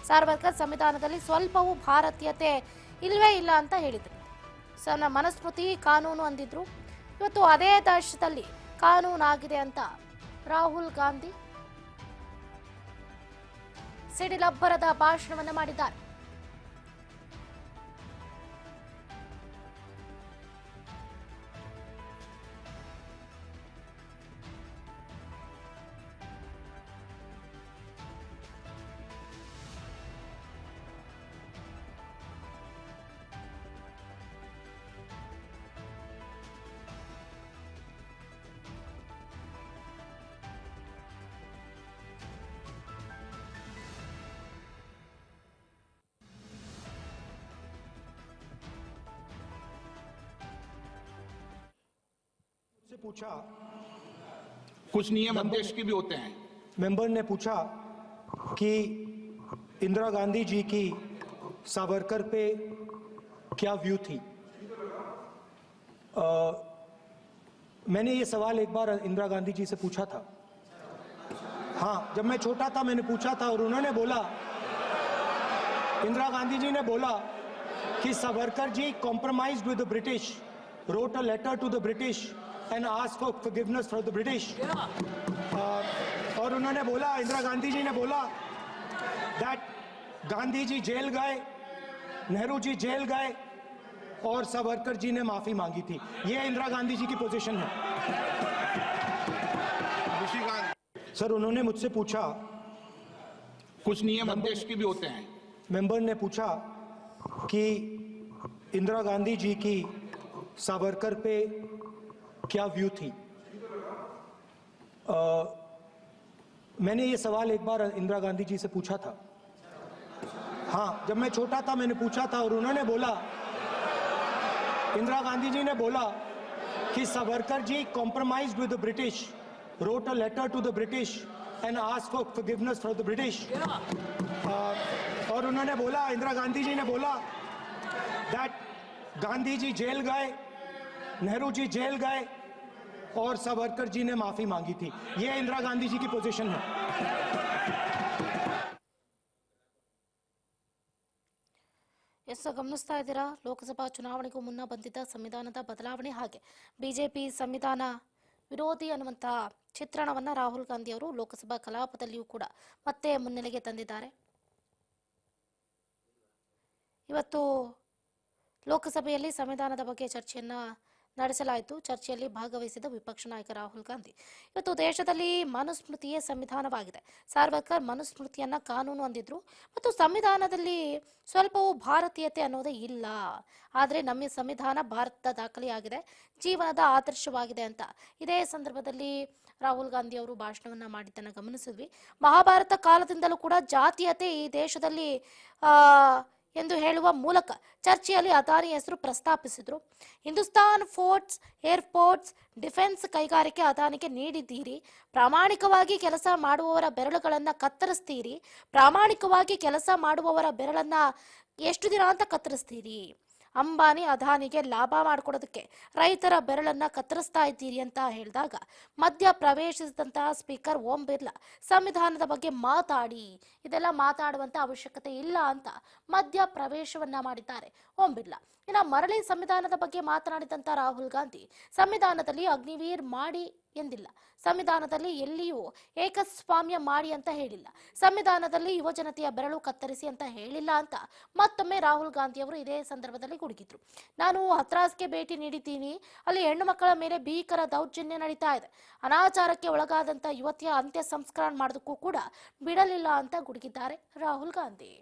ಸಾರ್ವರ್ಕರ್ ಸಂವಿಧಾನದಲ್ಲಿ ಸ್ವಲ್ಪವೂ ಭಾರತೀಯತೆ ಇಲ್ವೇ ಇಲ್ಲ ಅಂತ ಹೇಳಿದ್ರು. ಮನುಸ್ಮೃತಿ ಕಾನೂನು ಅಂದಿದ್ರು. ಇವತ್ತು ಅದೇ ದೇಶದಲ್ಲಿ ಕಾನೂನಾಗಿದೆ ಅಂತ ರಾಹುಲ್ ಗಾಂಧಿ ಸಿಡಿಲಬ್ಬರದ ಭಾಷಣವನ್ನು ಮಾಡಿದ್ದಾರೆ. से पूछा, कुछ नियम अध्यक्ष के भी होते हैं। मेंबर ने पूछा कि इंदिरा गांधी जी की सावरकर पे क्या व्यू थी। मैंने ये सवाल एक बार इंदिरा गांधी जी से पूछा था। हाँ, जब मैं छोटा था मैंने पूछा था और उन्होंने बोला, इंदिरा गांधी जी ने बोला कि Savarkar ji compromised with the British, wrote a letter to the British and asked for forgiveness from the British. और उन्होंने बोला, इंदिरा गांधी जी ने बोला that गांधी जी जेल गए, नेहरू जी जेल गए और सावरकर जी ने माफी मांगी थी। ये इंदिरा गांधी जी की पोजीशन है। सर, उन्होंने मुझसे पूछा, कुछ नियम अध्यक्ष के भी होते हैं। मेंबर ने पूछा कि इंदिरा गांधी जी की सावरकर पे क्या व्यू थी। मैंने ये सवाल एक बार इंदिरा गांधी जी से पूछा था। हाँ, जब मैं छोटा था मैंने पूछा था और उन्होंने बोला, इंदिरा गांधी जी ने बोला कि Savarkar ji compromised with the British, wrote a letter to the British and asked for forgiveness from the British. और उन्होंने बोला, इंदिरा गांधी जी ने बोला that गांधी जी जेल गए, नेहरू जी जेल गए और सावरकर जी ने माफी मांगी थी। ये इंदिरा गांधी जी की पोजीशन है। ಗಮನಿಸ್ತಾ ಇದ್ದೀರಾ, ಲೋಕಸಭಾ ಚುನಾವಣೆಗೂ ಮುನ್ನ ಬಂದಿದ್ದ ಸಂವಿಧಾನದ ಬದಲಾವಣೆ, ಹಾಗೆ ಬಿಜೆಪಿ ಸಂವಿಧಾನ ವಿರೋಧಿ ಅನ್ನುವಂಥ ಚಿತ್ರಣವನ್ನ ರಾಹುಲ್ ಗಾಂಧಿ ಅವರು ಲೋಕಸಭಾ ಕಲಾಪದಲ್ಲಿಯೂ ಕೂಡ ಮತ್ತೆ ಮುನ್ನೆಲೆಗೆ ತಂದಿದ್ದಾರೆ. ಇವತ್ತು ಲೋಕಸಭೆಯಲ್ಲಿ ಸಂವಿಧಾನದ ಬಗ್ಗೆ ಚರ್ಚೆಯನ್ನ ನಡೆಸಲಾಯಿತು. ಚರ್ಚೆಯಲ್ಲಿ ಭಾಗವಹಿಸಿದ ವಿಪಕ್ಷ ನಾಯಕ ರಾಹುಲ್ ಗಾಂಧಿ, ಇವತ್ತು ದೇಶದಲ್ಲಿ ಮನುಸ್ಮೃತಿಯೇ ಸಂವಿಧಾನವಾಗಿದೆ, ಸಾರ್ವರ್ಕರ್ ಮನುಸ್ಮೃತಿಯನ್ನ ಕಾನೂನು ಅಂದಿದ್ರು, ಮತ್ತು ಸಂವಿಧಾನದಲ್ಲಿ ಸ್ವಲ್ಪವೂ ಭಾರತೀಯತೆ ಅನ್ನೋದೇ ಇಲ್ಲ, ಆದರೆ ನಮ್ಮ ಸಂವಿಧಾನ ಭಾರತದ ದಾಖಲೆಯಾಗಿದೆ, ಜೀವನದ ಆದರ್ಶವಾಗಿದೆ ಅಂತ ಇದೇ ಸಂದರ್ಭದಲ್ಲಿ ರಾಹುಲ್ ಗಾಂಧಿ ಅವರು ಭಾಷಣವನ್ನ ಮಾಡಿದ್ದನ್ನು ಗಮನಿಸಿದ್ವಿ. ಮಹಾಭಾರತ ಕಾಲದಿಂದಲೂ ಕೂಡ ಜಾತೀಯತೆ ಈ ದೇಶದಲ್ಲಿ ಎಂದು ಹೇಳುವ ಮೂಲಕ ಚರ್ಚೆಯಲ್ಲಿ ಅದಾನಿ ಹೆಸರು ಪ್ರಸ್ತಾಪಿಸಿದ್ರು. ಹಿಂದೂಸ್ತಾನ್ ಫೋರ್ಟ್ಸ್, ಏರ್ಪೋರ್ಟ್ಸ್, ಡಿಫೆನ್ಸ್ ಕೈಗಾರಿಕೆ ಅದಾನಿಗೆ ನೀಡಿದ್ದೀರಿ, ಪ್ರಾಮಾಣಿಕವಾಗಿ ಕೆಲಸ ಮಾಡುವವರ ಬೆರಳುಗಳನ್ನ ಕತ್ತರಿಸ್ತೀರಿ, ಪ್ರಾಮಾಣಿಕವಾಗಿ ಕೆಲಸ ಮಾಡುವವರ ಬೆರಳನ್ನ ಎಷ್ಟು ದಿನ ಅಂತ ಕತ್ತರಿಸ್ತೀರಿ, ಅಂಬಾನಿ ಅದಾನಿಗೆ ಲಾಭ ಮಾಡಿಕೊಡೋದಕ್ಕೆ ರೈತರ ಬೆರಳನ್ನ ಕತ್ತರಿಸ್ತಾ ಇದ್ದೀರಿ ಅಂತ ಹೇಳಿದಾಗ ಮಧ್ಯ ಪ್ರವೇಶಿಸಿದಂತಹ ಸ್ಪೀಕರ್ ಓಂ ಬಿರ್ಲಾ ಸಂವಿಧಾನದ ಬಗ್ಗೆ ಮಾತಾಡಿ, ಇದೆಲ್ಲ ಮಾತಾಡುವಂತ ಅವಶ್ಯಕತೆ ಇಲ್ಲ ಅಂತ ಮಧ್ಯ ಪ್ರವೇಶವನ್ನ ಮಾಡಿದ್ದಾರೆ ಓಂ ಬಿರ್ಲಾ. ಇನ್ನು ಮರಳಿ ಸಂವಿಧಾನದ ಬಗ್ಗೆ ಮಾತನಾಡಿದಂತ ರಾಹುಲ್ ಗಾಂಧಿ, ಸಂವಿಧಾನದಲ್ಲಿ ಅಗ್ನಿವೀರ್ ಮಾಡಿ ಎಂದಿಲ್ಲ, ಸಂವಿಧಾನದಲ್ಲಿ ಎಲ್ಲಿಯೂ ಏಕಸ್ವಾಮ್ಯ ಮಾಡಿ ಅಂತ ಹೇಳಿಲ್ಲ, ಸಂವಿಧಾನದಲ್ಲಿ ಯುವಜನತೆಯ ಬೆರಳು ಕತ್ತರಿಸಿ ಅಂತ ಹೇಳಿಲ್ಲ ಅಂತ ಮತ್ತೊಮ್ಮೆ ರಾಹುಲ್ ಗಾಂಧಿ ಅವರು ಇದೇ ಸಂದರ್ಭದಲ್ಲಿ ಗುಡುಗಿದ್ರು. ನಾನು ಹತ್ರಾಸ್ಗೆ ಭೇಟಿ ನೀಡಿದ್ದೀನಿ, ಅಲ್ಲಿ ಹೆಣ್ಣು ಮಕ್ಕಳ ಮೇಲೆ ಭೀಕರ ದೌರ್ಜನ್ಯ ನಡೀತಾ ಇದೆ, ಅನಾಚಾರಕ್ಕೆ ಒಳಗಾದಂತ ಯುವತಿಯ ಅಂತ್ಯ ಸಂಸ್ಕಾರ ಮಾಡೋದಕ್ಕೂ ಕೂಡ ಬಿಡಲಿಲ್ಲ ಅಂತ ಗುಡುಗಿದ್ದಾರೆ ರಾಹುಲ್ ಗಾಂಧಿ.